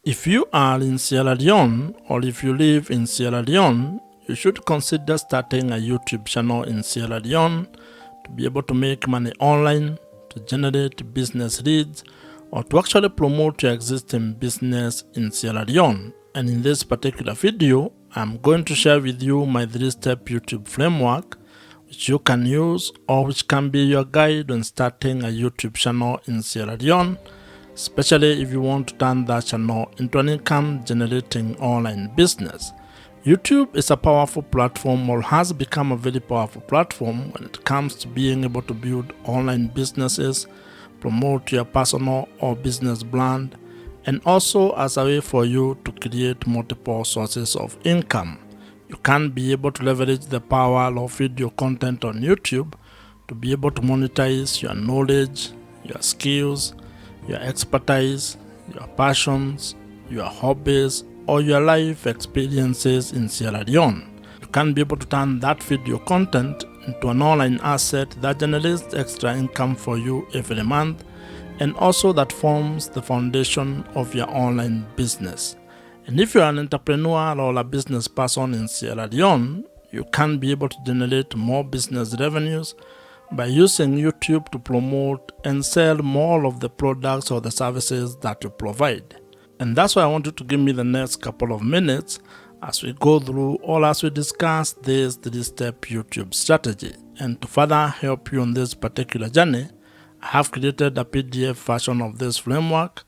If you are in Sierra Leone or if you live in Sierra Leone, you should consider starting a YouTube channel in Sierra Leone to be able to make money online, to generate business leads, or to actually promote your existing business in Sierra Leone. And in this particular video, I'm going to share with you my 3-step YouTube framework which you can use or which can be your guide when starting a YouTube channel in Sierra Leone, especially if you want to turn that channel into an income generating online business. YouTube is a powerful platform, or has become a very powerful platform when it comes to being able to build online businesses, promote your personal or business brand, and also as a way for you to create multiple sources of income. You can be able to leverage the power of video content on YouTube to be able to monetize your knowledge, your skills, your expertise, your passions, your hobbies, or your life experiences in Sierra Leone. You can be able to turn that video content into an online asset that generates extra income for you every month, and also that forms the foundation of your online business. And if you are an entrepreneur or a business person in Sierra Leone, you can be able to generate more business revenues by using YouTube to promote and sell more of the products or the services that you provide. And that's why I want you to give me the next couple of minutes as we go through or as we discuss this 3-step YouTube strategy. And to further help you on this particular journey, I have created a PDF version of this framework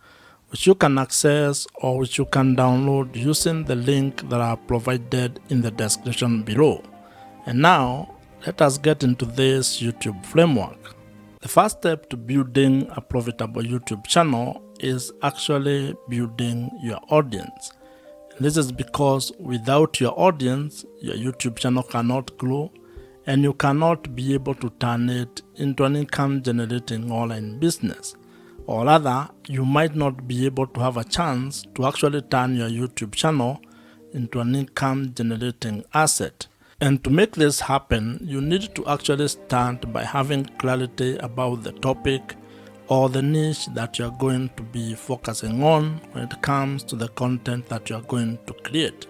which you can access or which you can download using the link that I have provided in the description below. And now, let us get into this YouTube framework. The first step to building a profitable YouTube channel is actually building your audience. And this is because without your audience, your YouTube channel cannot grow and you cannot be able to turn it into an income generating online business. Or rather, you might not be able to have a chance to actually turn your YouTube channel into an income generating asset. And to make this happen, you need to actually start by having clarity about the topic or the niche that you're going to be focusing on when it comes to the content that you're going to create.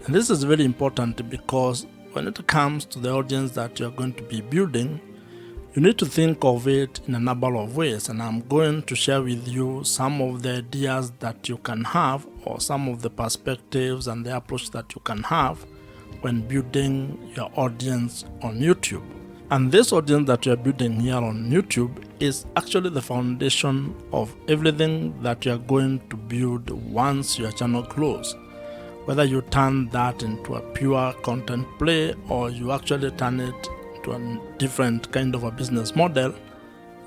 And this is very important because when it comes to the audience that you're going to be building, you need to think of it in a number of ways, and I'm going to share with you some of the ideas that you can have or some of the perspectives and the approach that you can have when building your audience on YouTube. And this audience that you're building here on YouTube is actually the foundation of everything that you're going to build once your channel grows. Whether you turn that into a pure content play or you actually turn it to a different kind of a business model,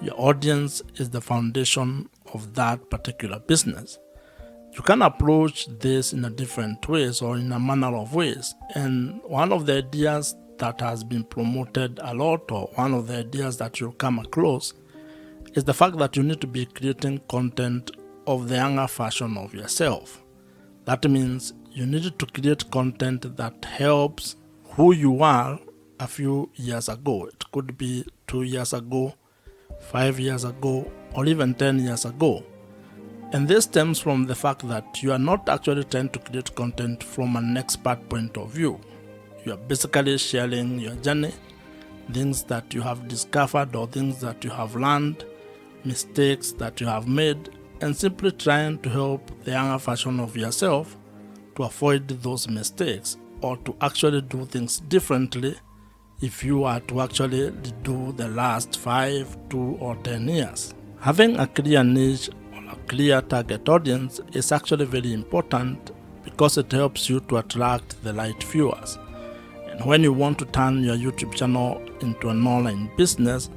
your audience is the foundation of that particular business. You can approach this in a different ways or in a manner of ways. And one of the ideas that has been promoted a lot, or one of the ideas that you'll come across, is the fact that you need to be creating content of the younger version of yourself. That means you need to create content that helps who you are a few years ago. It could be 2 years ago, 5 years ago, or even 10 years ago. And this stems from the fact that you are not actually trying to create content from an expert point of view. You are basically sharing your journey, things that you have discovered or things that you have learned, mistakes that you have made, and simply trying to help the younger version of yourself to avoid those mistakes or to actually do things differently if you are to actually do the last 5, 2, or 10 years. Having a clear niche or a clear target audience is actually very important because it helps you to attract the right viewers. And when you want to turn your YouTube channel into an online business,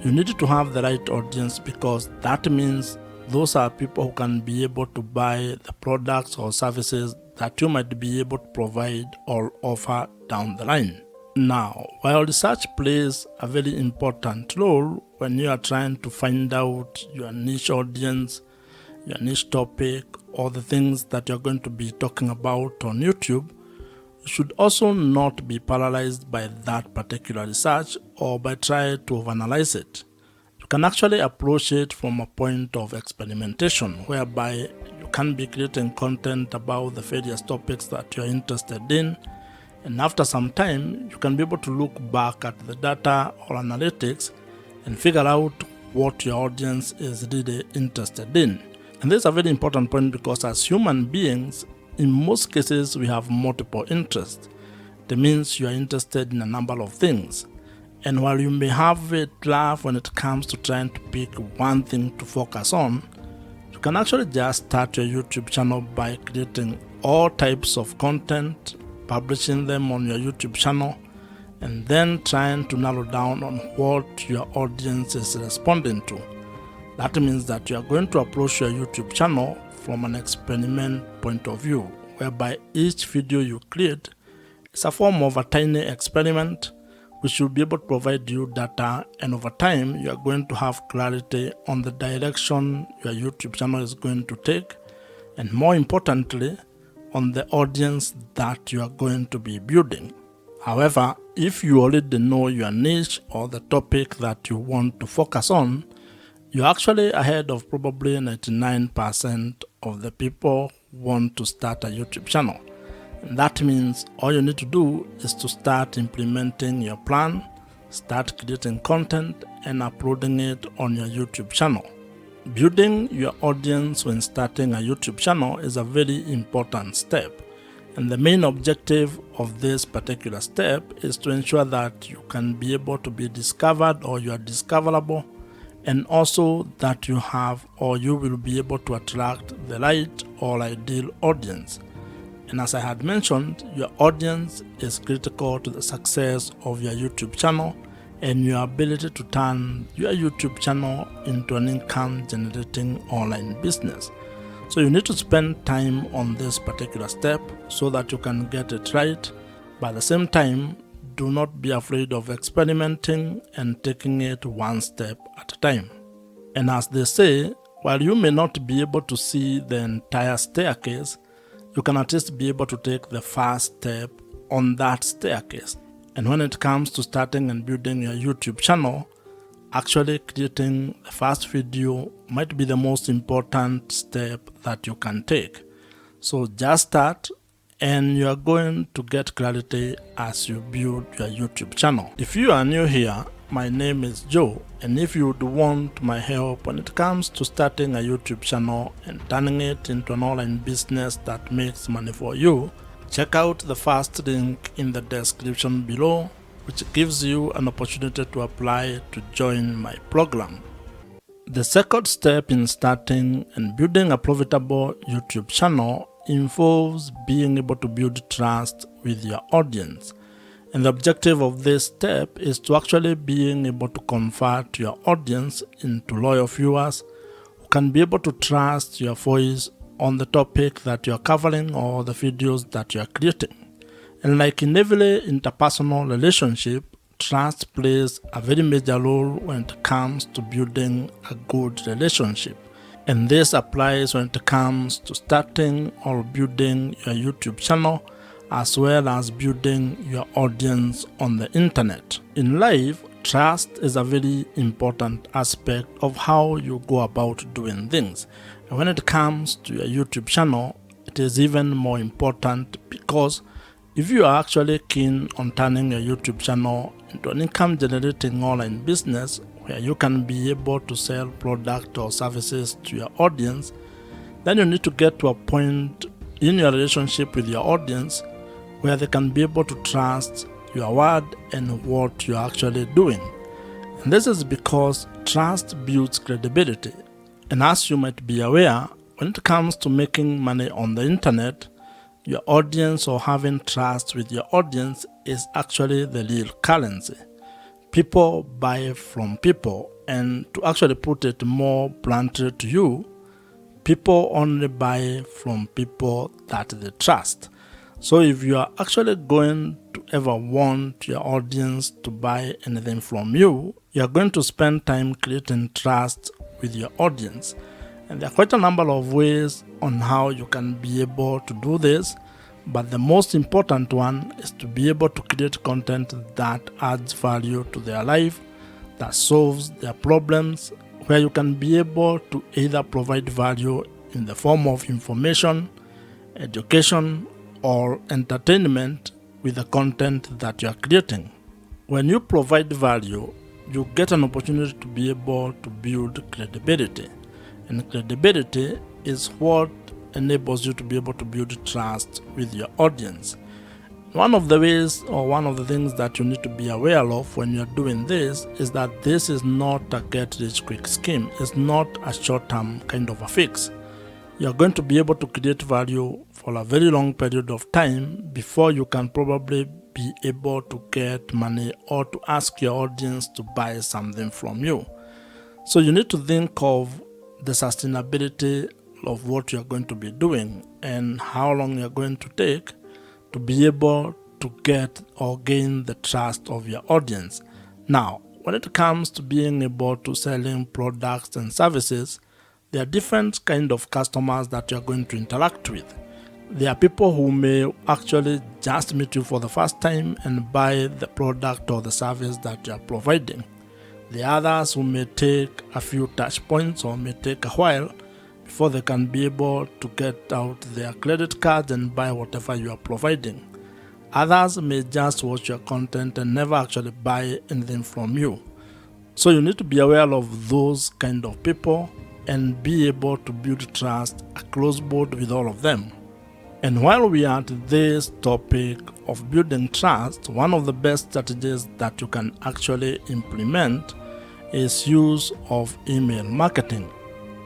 you need to have the right audience because that means those are people who can be able to buy the products or services that you might be able to provide or offer down the line. Now, while research plays a very important role when you are trying to find out your niche audience, your niche topic, or the things that you're going to be talking about on YouTube, you should also not be paralyzed by that particular research or by trying to overanalyze it. You can actually approach it from a point of experimentation, whereby you can be creating content about the various topics that you're interested in. And after some time, you can be able to look back at the data or analytics and figure out what your audience is really interested in. And this is a very important point because as human beings, in most cases, we have multiple interests. That means you are interested in a number of things. And while you may have a drive when it comes to trying to pick one thing to focus on, you can actually just start your YouTube channel by creating all types of content, publishing them on your YouTube channel, and then trying to narrow down on what your audience is responding to. That means that you are going to approach your YouTube channel from an experiment point of view, whereby each video you create is a form of a tiny experiment which will be able to provide you data, and over time you are going to have clarity on the direction your YouTube channel is going to take, and more importantly, on the audience that you are going to be building. However, if you already know your niche or the topic that you want to focus on, you're actually ahead of probably 99% of the people who want to start a YouTube channel. And that means all you need to do is to start implementing your plan, start creating content, and uploading it on your YouTube channel. Building your audience when starting a YouTube channel is a very important step. And the main objective of this particular step is to ensure that you can be able to be discovered, or you are discoverable, and also that you have, or you will be able to attract the right or ideal audience. And as I had mentioned, your audience is critical to the success of your YouTube channel and your ability to turn your YouTube channel into an income generating online business. So you need to spend time on this particular step so that you can get it right. But at the same time, do not be afraid of experimenting and taking it one step at a time. And as they say, while you may not be able to see the entire staircase, you can at least be able to take the first step on that staircase. And when it comes to starting and building your YouTube channel, actually creating the first video might be the most important step that you can take. So just start, and you are going to get clarity as you build your YouTube channel. If you are new here, my name is Joe, and if you would want my help when it comes to starting a YouTube channel and turning it into an online business that makes money for you, check out the first link in the description below, which gives you an opportunity to apply to join my program. The second step in starting and building a profitable YouTube channel involves being able to build trust with your audience. And the objective of this step is to actually being able to convert your audience into loyal viewers who can be able to trust your voice on the topic that you're covering or the videos that you're creating. And like in every interpersonal relationship, trust plays a very major role when it comes to building a good relationship. And this applies when it comes to starting or building your YouTube channel, as well as building your audience on the internet. In life, trust is a very important aspect of how you go about doing things. And when it comes to your YouTube channel, it is even more important, because if you are actually keen on turning your YouTube channel into an income generating online business where you can be able to sell products or services to your audience, then you need to get to a point in your relationship with your audience where they can be able to trust your word and what you're actually doing. And this is because trust builds credibility. And as you might be aware, when it comes to making money on the internet, your audience, or having trust with your audience, is actually the real currency. People buy from people, and to actually put it more bluntly to you, people only buy from people that they trust. So if you are actually going to ever want your audience to buy anything from you, you are going to spend time creating trust with your audience. And there are quite a number of ways on how you can be able to do this, but the most important one is to be able to create content that adds value to their life, that solves their problems, where you can be able to either provide value in the form of information, education, or entertainment with the content that you are creating. When you provide value, you get an opportunity to be able to build credibility. And credibility is what enables you to be able to build trust with your audience. One of the ways or one of the things that you need to be aware of when you're doing this is that this is not a get-rich-quick scheme. It's not a short-term kind of a fix. You're going to be able to create value for a very long period of time before you can probably be able to get money or to ask your audience to buy something from you. So you need to think of the sustainability of what you're going to be doing and how long you're going to take to be able to get or gain the trust of your audience. Now, when it comes to being able to selling products and services, there are different kind of customers that you're going to interact with. There are people who may actually just meet you for the first time and buy the product or the service that you are providing. The others who may take a few touch points or may take a while before they can be able to get out their credit cards and buy whatever you are providing. Others may just watch your content and never actually buy anything from you. So you need to be aware of those kind of people and be able to build trust across board with all of them. And while we are at this topic of building trust, one of the best strategies that you can actually implement is use of email marketing.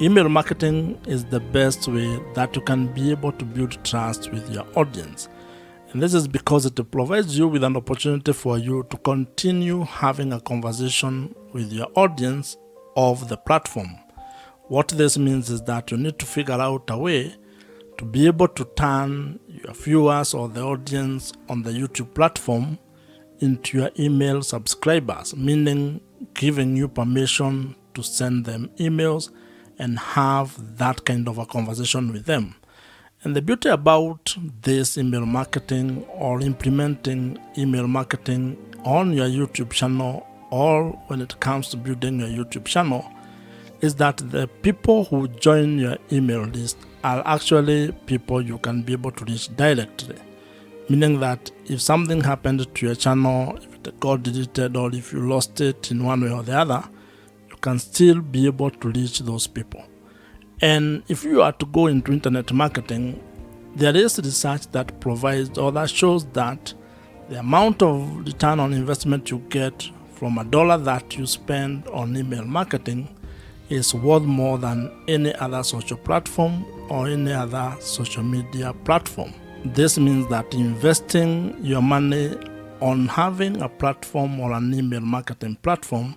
Email marketing is the best way that you can be able to build trust with your audience. And this is because it provides you with an opportunity for you to continue having a conversation with your audience of the platform. What this means is that you need to figure out a way to be able to turn your viewers or the audience on the YouTube platform into your email subscribers, meaning giving you permission to send them emails and have that kind of a conversation with them. And the beauty about this email marketing or implementing email marketing on your YouTube channel or when it comes to building your YouTube channel is that the people who join your email list are actually people you can be able to reach directly. Meaning that if something happened to your channel, if it got deleted or if you lost it in one way or the other, you can still be able to reach those people. And if you are to go into internet marketing, there is research that provides or that shows that the amount of return on investment you get from $1 that you spend on email marketing is worth more than any other social platform or any other social media platform. This means that investing your money on having a platform or an email marketing platform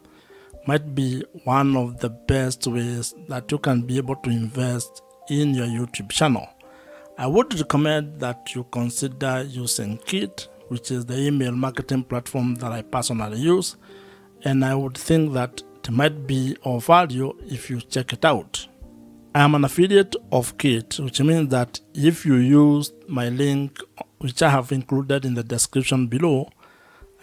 might be one of the best ways that you can be able to invest in your YouTube channel. I would recommend that you consider using Kit, which is the email marketing platform that I personally use, and I would think that it might be of value if you check it out. I am an affiliate of Kit, which means that if you use my link, which I have included in the description below,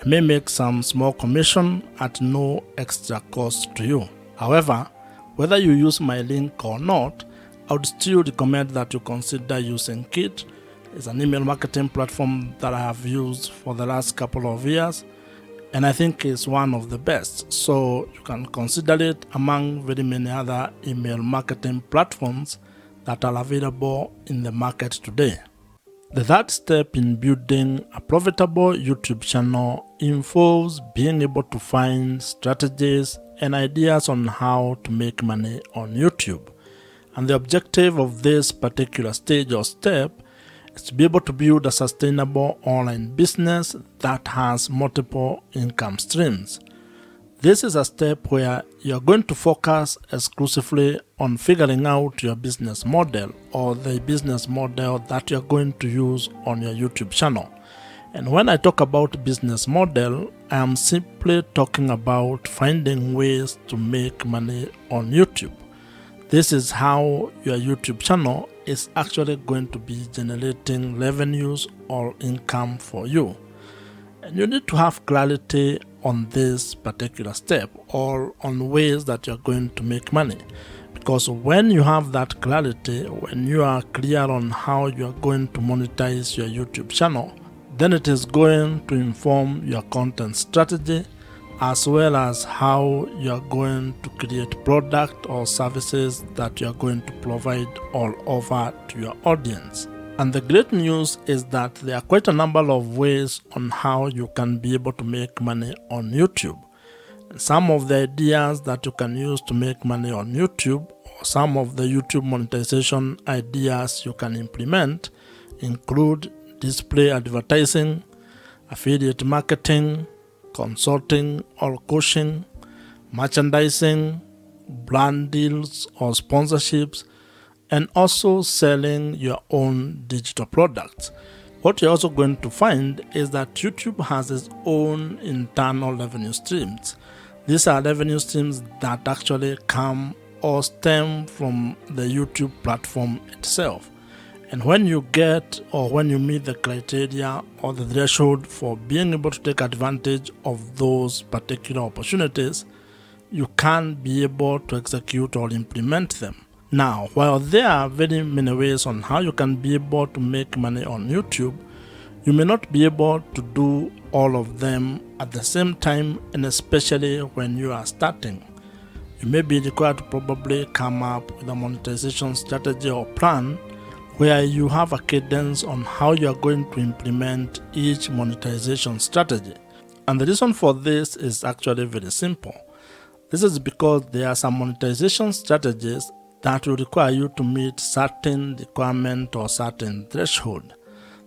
I may make some small commission at no extra cost to you. However, whether you use my link or not, I would still recommend that you consider using Kit. It's an email marketing platform that I have used for the last couple of years, and I think it's one of the best. So you can consider it among very many other email marketing platforms that are available in the market today. The third step in building a profitable YouTube channel involves being able to find strategies and ideas on how to make money on YouTube. And the objective of this particular stage or step is to be able to build a sustainable online business that has multiple income streams. This is a step where you're going to focus exclusively on figuring out your business model or the business model that you're going to use on your YouTube channel. And when I talk about business model, I am simply talking about finding ways to make money on YouTube. This is how your YouTube channel is actually going to be generating revenues or income for you. And you need to have clarity on this particular step or on ways that you're going to make money. Because when you have that clarity, when you are clear on how you are going to monetize your YouTube channel, then it is going to inform your content strategy as well as how you are going to create product or services that you are going to provide all over to your audience. And the great news is that there are quite a number of ways on how you can be able to make money on YouTube. And some of the ideas that you can use to make money on YouTube, or some of the YouTube monetization ideas you can implement, include display advertising, affiliate marketing, consulting or coaching, merchandising, brand deals or sponsorships, and also selling your own digital products. What you're also going to find is that YouTube has its own internal revenue streams. These are revenue streams that actually come or stem from the YouTube platform itself. And when you get or when you meet the criteria or the threshold for being able to take advantage of those particular opportunities, you can be able to execute or implement them. Now, while there are very many ways on how you can be able to make money on YouTube, you may not be able to do all of them at the same time, and especially when you are starting. You may be required to probably come up with a monetization strategy or plan where you have a cadence on how you are going to implement each monetization strategy. And the reason for this is actually very simple. This is because there are some monetization strategies that will require you to meet certain requirement or certain threshold.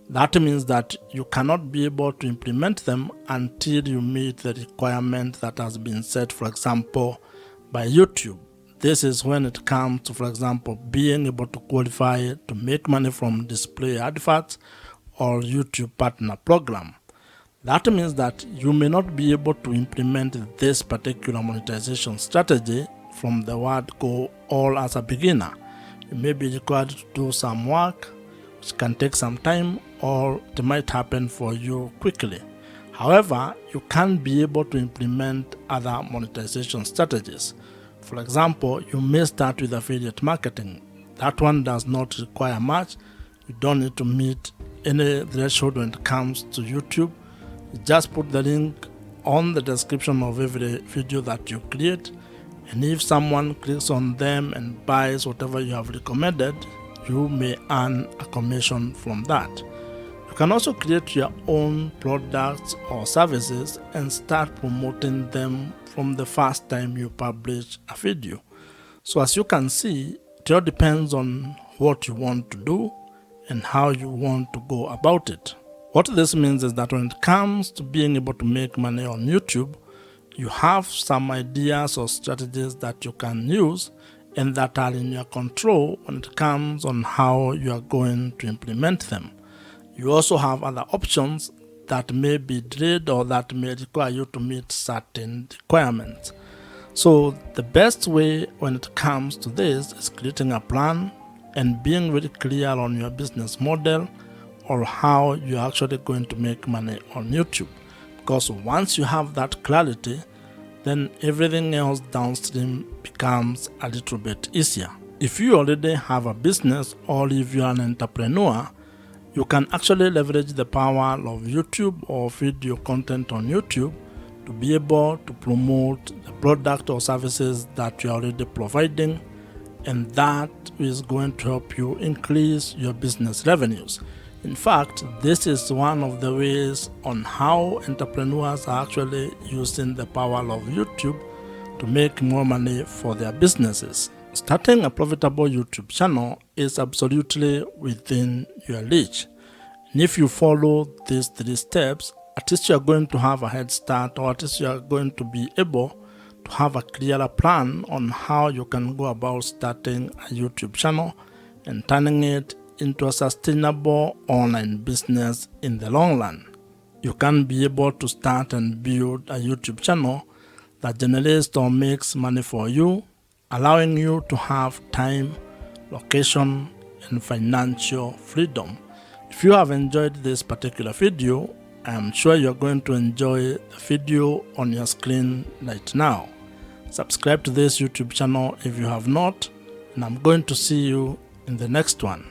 That means that you cannot be able to implement them until you meet the requirement that has been set, for example, by YouTube. This is when it comes to, for example, being able to qualify to make money from display adverts or YouTube partner program. That means that you may not be able to implement this particular monetization strategy from the word go all as a beginner. You may be required to do some work, which can take some time, or it might happen for you quickly. However, you can be able to implement other monetization strategies. For example, you may start with affiliate marketing. That one does not require much. You don't need to meet any threshold when it comes to YouTube. You just put the link on the description of every video that you create, and if someone clicks on them and buys whatever you have recommended, you may earn a commission from that. You can also create your own products or services and start promoting them from the first time you publish a video. So as you can see, it all depends on what you want to do and how you want to go about it. What this means is that when it comes to being able to make money on YouTube, you have some ideas or strategies that you can use and that are in your control when it comes on how you are going to implement them. You also have other options that may be delayed or that may require you to meet certain requirements. So the best way when it comes to this is creating a plan and being very clear on your business model or how you're actually going to make money on YouTube. Because once you have that clarity, then everything else downstream becomes a little bit easier. If you already have a business or if you're an entrepreneur, you can actually leverage the power of YouTube or video content on YouTube to be able to promote the product or services that you're already providing, and that is going to help you increase your business revenues. In fact, this is one of the ways on how entrepreneurs are actually using the power of YouTube to make more money for their businesses. Starting a profitable YouTube channel is absolutely within your reach. And if you follow these 3 steps, at least you are going to have a head start, or at least you are going to be able to have a clearer plan on how you can go about starting a YouTube channel and turning it into a sustainable online business in the long run. You can be able to start and build a YouTube channel that generates or makes money for you, allowing you to have time, location, and financial freedom. If you have enjoyed this particular video, I am sure you're going to enjoy the video on your screen right now. Subscribe to this YouTube channel if you have not, and I'm going to see you in the next one.